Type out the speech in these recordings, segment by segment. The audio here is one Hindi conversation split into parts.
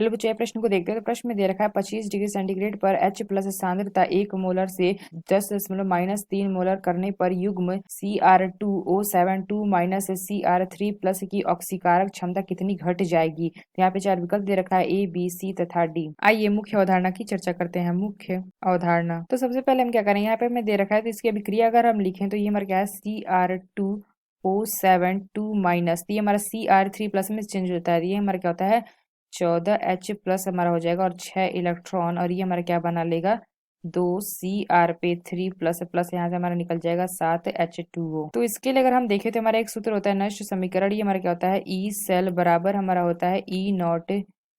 चलो बच्चों, ये प्रश्न को देखते हैं। तो प्रश्न में दे रखा है 25 डिग्री सेंटीग्रेड पर H प्लस सांद्रता 1 मोलर से 10.-3 मोलर करने पर युग्म Cr2O72 माइनस Cr3 प्लस की ऑक्सीकारक क्षमता कितनी घट जाएगी। तो यहाँ पे 4 विकल्प दे रखा है, A, B, C तथा D। आइए मुख्य अवधारणा की चर्चा करते हैं। मुख्य अवधारणा, तो सबसे पहले हम क्या करें, यहाँ पे हमें दे रखा है तो इसकी अभिक्रिया अगर हम लिखें तो ये हमारा क्या है, Cr2O72 माइनस, ये हमारा Cr3 प्लस में चेंज होता है, ये हमारा क्या होता है 14H प्लस हमारा हो जाएगा और 6 इलेक्ट्रॉन, और ये हमारा क्या बना लेगा 2Cr पे 3 प्लस प्लस यहाँ से हमारा निकल जाएगा 7H2O। तो इसके लिए अगर हम देखें तो हमारा एक सूत्र होता है नष्ट समीकरण, ये हमारा क्या होता है ई सेल बराबर हमारा होता है ई नॉट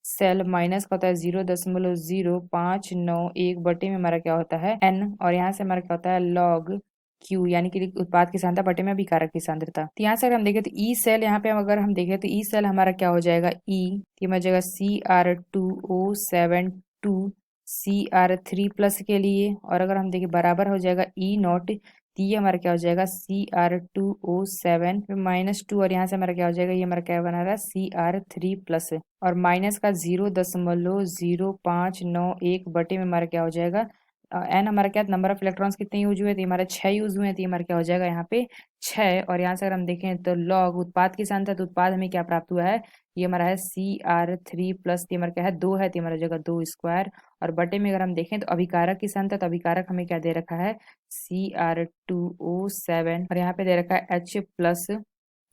सेल माइनस का होता है 0.0591 बटे में हमारा क्या होता है n, और यहाँ से हमारा क्या होता है log Q, यानी कि उत्पाद की सांद्रता बटे में अभिकारक की सांद्रता। तो यहाँ से अगर हम देखें तो ई सेल, यहाँ पे अगर हम देखें तो ई सेल हमारा क्या हो जाएगा ई, ये हो जाएगा Cr2O72 Cr3 प्लस के लिए, और अगर हम देखें बराबर हो जाएगा ई नॉट, तो ये हमारा क्या हो जाएगा Cr2O7 -2, और यहाँ से हमारा क्या हो जाएगा, ये हमारा क्या बना रहा है Cr3 प्लस, और माइनस का 0.0591 बटे में हमारा क्या हो जाएगा एन, हमारा क्या नंबर ऑफ इलेक्ट्रॉन्स कितने यूज हुए थे, हमारे 6 यूज हुए, तो हमारा क्या हो जाएगा यहाँ पे 6, और यहाँ से अगर हम देखें तो लॉग उत्पाद की सांद्रता, तो उत्पाद हमें क्या प्राप्त हुआ है, ये हमारा है Cr3 प्लस, ये हमारा क्या है 2 है, तो हमारा जगह 2 स्क्वायर, और बटे में अगर हम देखें तो अभिकारक की सांद्रता, तो अभिकारक हमें क्या दे रखा है Cr2O7, और यहाँ पे दे रखा है H प्लस,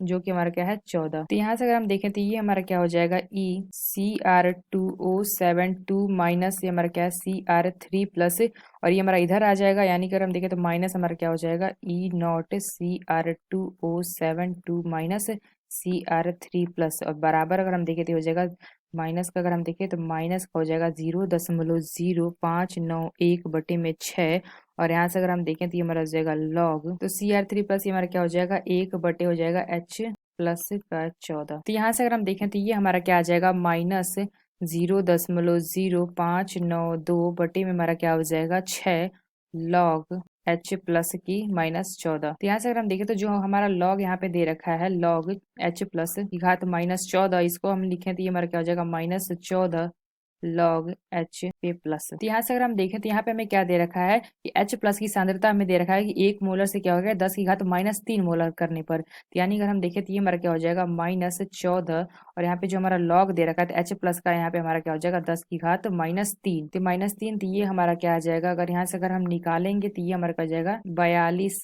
जो कि हमारा क्या है 14। तो यहाँ से अगर हम देखें तो ये हमारा क्या हो जाएगा ई Cr2O72 माइनस, ये हमारा क्या है Cr3 प्लस, और ये हमारा इधर आ जाएगा, यानी कि अगर हम देखें तो माइनस हमारा क्या हो जाएगा ई not Cr2O72 minus Cr3 plus, और बराबर अगर हम देखें तो हो जाएगा माइनस का, अगर हम देखें तो माइनस का हो जाएगा 0.0591 बटे में 6, और यहाँ से अगर हम देखें तो ये हमारा हो जाएगा लॉग, तो Cr3 प्लस ये हमारा क्या हो जाएगा 1 बटे हो जाएगा H प्लस का 14। तो यहाँ से अगर हम देखें तो ये हमारा क्या आ जाएगा माइनस 0.0592 बटे में हमारा क्या हो जाएगा 6 लॉग H प्लस की -14। तो यहाँ से अगर हम देखें तो जो हमारा लॉग यहाँ पे दे रखा है लॉग H प्लस की घात -14, इसको हम लिखें तो ये हमारा क्या हो जाएगा -14 लॉग H पे प्लस। तो यहाँ से अगर हम देखें तो यहाँ पे हमें क्या दे रखा है कि H प्लस की सांद्रता हमें दे रखा है कि 1 मोलर से क्या हो गया 10 की घात -3 मोलर करने पर, तो यानी अगर हम देखें तो ये हमारा क्या हो जाएगा -14, और यहाँ पे जो हमारा लॉग दे रखा है तो H प्लस का यहाँ पे हमारा क्या हो जाएगा 10 की घात -3, तो -3, तो ये हमारा क्या आ जाएगा, अगर यहाँ से अगर हम निकालेंगे तो ये हमारा क्या हो जाएगा 42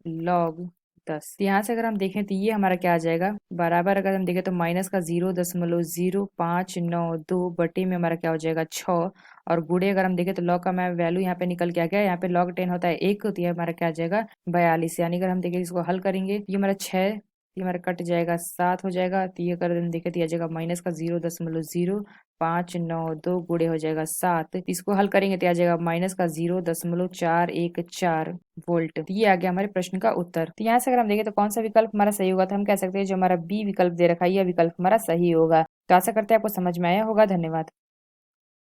लॉग 10। तो यहाँ से अगर हम देखें तो ये हमारा क्या आ जाएगा बराबर, अगर हम देखें तो माइनस का 0.0592 बटे में हमारा क्या हो जाएगा 6, और गुड़े अगर हम देखें तो लॉग का मैं वैल्यू यहाँ पे निकल के आ गया, यहाँ पे log 10 होता है 1, तो ये हमारा क्या आ जाएगा 42, यानी अगर हम देखें इसको हल करेंगे तो ये हमारा 6, ये हमारा कट जाएगा 7 हो जाएगा, तो ये अगर हम देखें तो ये आ जाएगा माइनस का 0.0592 गुड़े हो जाएगा 7, इसको हल करेंगे तो आ जाएगा माइनस का 0.414 वोल्ट। तो ये आ गया हमारे प्रश्न का उत्तर। तो यहाँ से अगर हम देखें तो कौन सा विकल्प हमारा सही होगा, तो हम कह सकते हैं जो हमारा बी विकल्प दे रखा है यह विकल्प हमारा सही होगा। तो आशा करते हैं आपको समझ में आया होगा। धन्यवाद।